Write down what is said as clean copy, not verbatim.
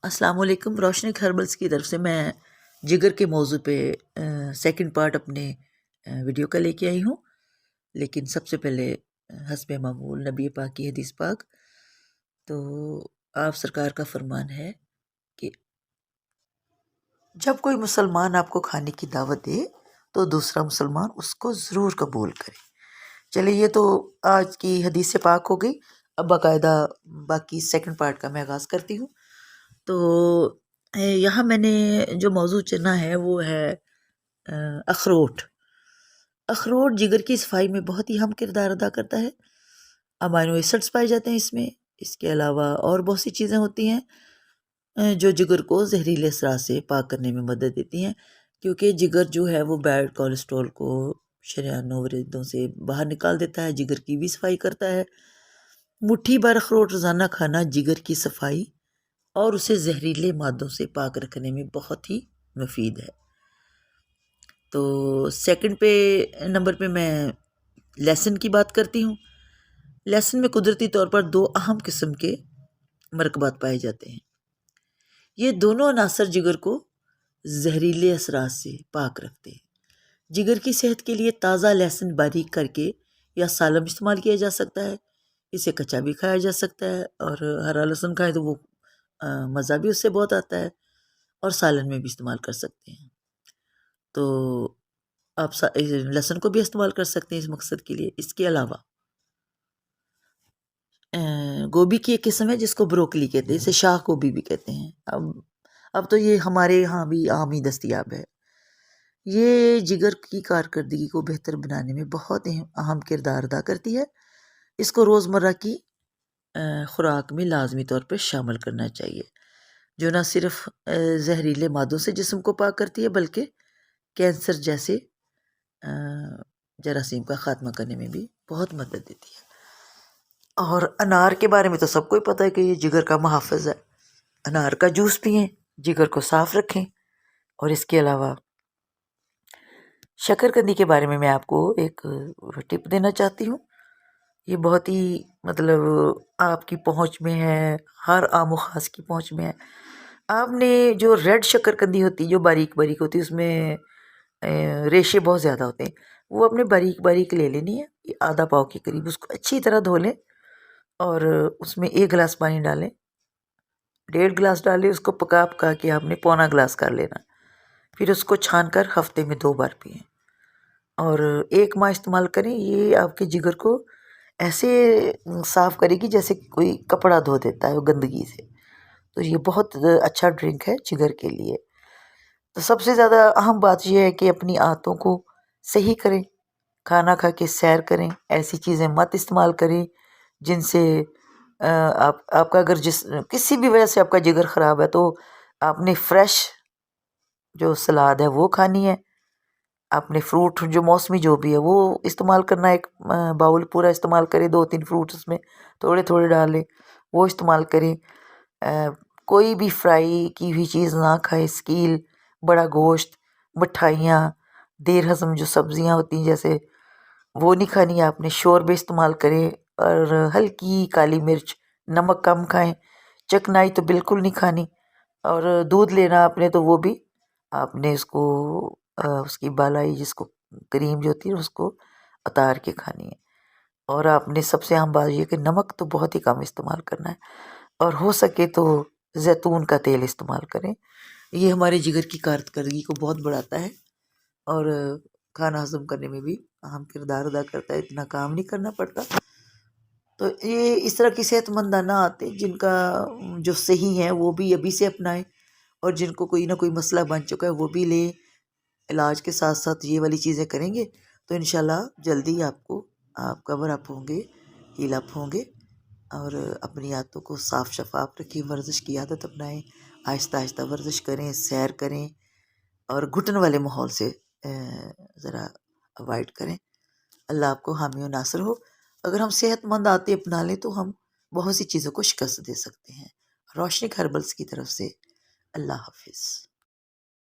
السلام علیکم۔ روشنی ہربلز کی طرف سے میں جگر کے موضوع پہ سیکنڈ پارٹ اپنے ویڈیو کا لے کے آئی ہوں، لیکن سب سے پہلے حسب معمول نبی پاک کی حدیث پاک۔ تو آپ سرکار کا فرمان ہے کہ جب کوئی مسلمان آپ کو کھانے کی دعوت دے تو دوسرا مسلمان اس کو ضرور قبول کرے۔ چلے یہ تو آج کی حدیث پاک ہو گئی، اب باقاعدہ باقی سیکنڈ پارٹ کا میں آغاز کرتی ہوں۔ تو یہاں میں نے جو موضوع چنا ہے وہ ہے اخروٹ۔ اخروٹ جگر کی صفائی میں بہت ہی اہم کردار ادا کرتا ہے۔ امائنو ایسڈز پائے جاتے ہیں اس میں، اس کے علاوہ اور بہت سی چیزیں ہوتی ہیں جو جگر کو زہریلے اثرات سے پاک کرنے میں مدد دیتی ہیں، کیونکہ جگر جو ہے وہ بیڈ کولیسٹرول کو شریانوں وریدوں سے باہر نکال دیتا ہے، جگر کی بھی صفائی کرتا ہے۔ مٹھی بھر اخروٹ روزانہ کھانا جگر کی صفائی اور اسے زہریلے مادوں سے پاک رکھنے میں بہت ہی مفید ہے۔ تو سیکنڈ نمبر پہ میں لہسن کی بات کرتی ہوں۔ لہسن میں قدرتی طور پر 2 اہم قسم کے مرکبات پائے جاتے ہیں۔ یہ دونوں عناصر جگر کو زہریلے اثرات سے پاک رکھتے ہیں۔ جگر کی صحت کے لیے تازہ لہسن باریک کر کے یا سالم استعمال کیا جا سکتا ہے، اسے کچا بھی کھایا جا سکتا ہے، اور ہرا لہسن کھائیں تو وہ مزہ بھی اس سے بہت آتا ہے، اور سالن میں بھی استعمال کر سکتے ہیں۔ تو آپ لہسن کو بھی استعمال کر سکتے ہیں اس مقصد کے لیے۔ اس کے علاوہ گوبھی کی ایک قسم ہے جس کو بروکلی کہتے ہیں، اسے شاہ گوبھی بھی کہتے ہیں۔ اب تو یہ ہمارے یہاں بھی عام ہی دستیاب ہے۔ یہ جگر کی کارکردگی کو بہتر بنانے میں بہت اہم کردار ادا کرتی ہے۔ اس کو روزمرہ کی خوراک میں لازمی طور پر شامل کرنا چاہیے، جو نہ صرف زہریلے مادوں سے جسم کو پاک کرتی ہے بلکہ کینسر جیسے جراثیم کا خاتمہ کرنے میں بھی بہت مدد دیتی ہے۔ اور انار کے بارے میں تو سب کو ہی پتہ ہے کہ یہ جگر کا محافظ ہے۔ انار کا جوس پئیں، جگر کو صاف رکھیں۔ اور اس کے علاوہ شکرکندی کے بارے میں آپ کو ایک ٹپ دینا چاہتی ہوں۔ یہ بہت ہی آپ کی پہنچ میں ہے، ہر عام و خاص کی پہنچ میں ہے۔ آپ نے جو ریڈ شکرکندی ہوتی ہے، جو باریک باریک ہوتی ہے، اس میں ریشے بہت زیادہ ہوتے ہیں، وہ اپنے باریک باریک لے لینی ہے، آدھا پاؤ کے قریب۔ اس کو اچھی طرح دھو لیں اور اس میں 1 گلاس پانی ڈالیں، 1.5 گلاس ڈالیں، اس کو پکا پکا کے آپ نے پونا گلاس کر لینا۔ پھر اس کو چھان کر ہفتے میں 2 بار پئیں اور 1 ماہ استعمال کریں۔ یہ آپ کے جگر کو ایسے صاف کرے گی جیسے کوئی کپڑا دھو دیتا ہے وہ گندگی سے۔ تو یہ بہت اچھا ڈرنک ہے جگر کے لیے۔ تو سب سے زیادہ اہم بات یہ ہے کہ اپنی عادتوں کو صحیح کریں، کھانا کھا کے سیر کریں، ایسی چیزیں مت استعمال کریں جن سے آپ کا اگر کسی بھی وجہ سے آپ کا جگر خراب ہے تو آپ نے فریش جو سلاد ہے وہ کھانی ہے، آپ نے فروٹ جو موسمی جو بھی ہے وہ استعمال کرنا، ایک باؤل پورا استعمال کریں، 2-3 فروٹ اس میں تھوڑے تھوڑے ڈالیں، وہ استعمال کریں۔ کوئی بھی فرائی کی ہوئی چیز نہ کھائیں، اسکیل، بڑا گوشت، مٹھائیاں، دیر ہضم جو سبزیاں ہوتی ہیں جیسے وہ نہیں کھانی آپ نے۔ شوربے استعمال کریں اور ہلکی کالی مرچ، نمک کم کھائیں، چکنائی تو بالکل نہیں کھانی۔ اور دودھ لینا آپ نے تو وہ بھی آپ نے اس کی بالائی جس کو کریم جو ہوتی ہے اس کو اتار کے کھانی ہے۔ اور آپ نے سب سے اہم بات یہ کہ نمک تو بہت ہی کم استعمال کرنا ہے، اور ہو سکے تو زیتون کا تیل استعمال کریں۔ یہ ہمارے جگر کی کارکردگی کو بہت بڑھاتا ہے اور کھانا ہضم کرنے میں بھی اہم کردار ادا کرتا ہے، اتنا کام نہیں کرنا پڑتا۔ تو یہ اس طرح کی صحت مندانہ عادتیں جن کا جو صحیح ہیں وہ بھی ابھی سے اپنائیں، اور جن کو کوئی نہ کوئی مسئلہ بن چکا ہے وہ بھی لیں۔ علاج کے ساتھ ساتھ یہ والی چیزیں کریں گے تو انشاءاللہ جلدی آپ کور اپ ہوں گے، ہیل اپ ہوں گے، اور اپنی عادتوں کو صاف شفاف رکھیں۔ ورزش کی عادت اپنائیں، آہستہ آہستہ ورزش کریں، سیر کریں، اور گھٹن والے ماحول سے ذرا اوائڈ کریں۔ اللہ آپ کو حامی و ناصر ہو۔ اگر ہم صحت مند عادتیں اپنا لیں تو ہم بہت سی چیزوں کو شکست دے سکتے ہیں۔ روشنی ہربلز کی طرف سے اللہ حافظ۔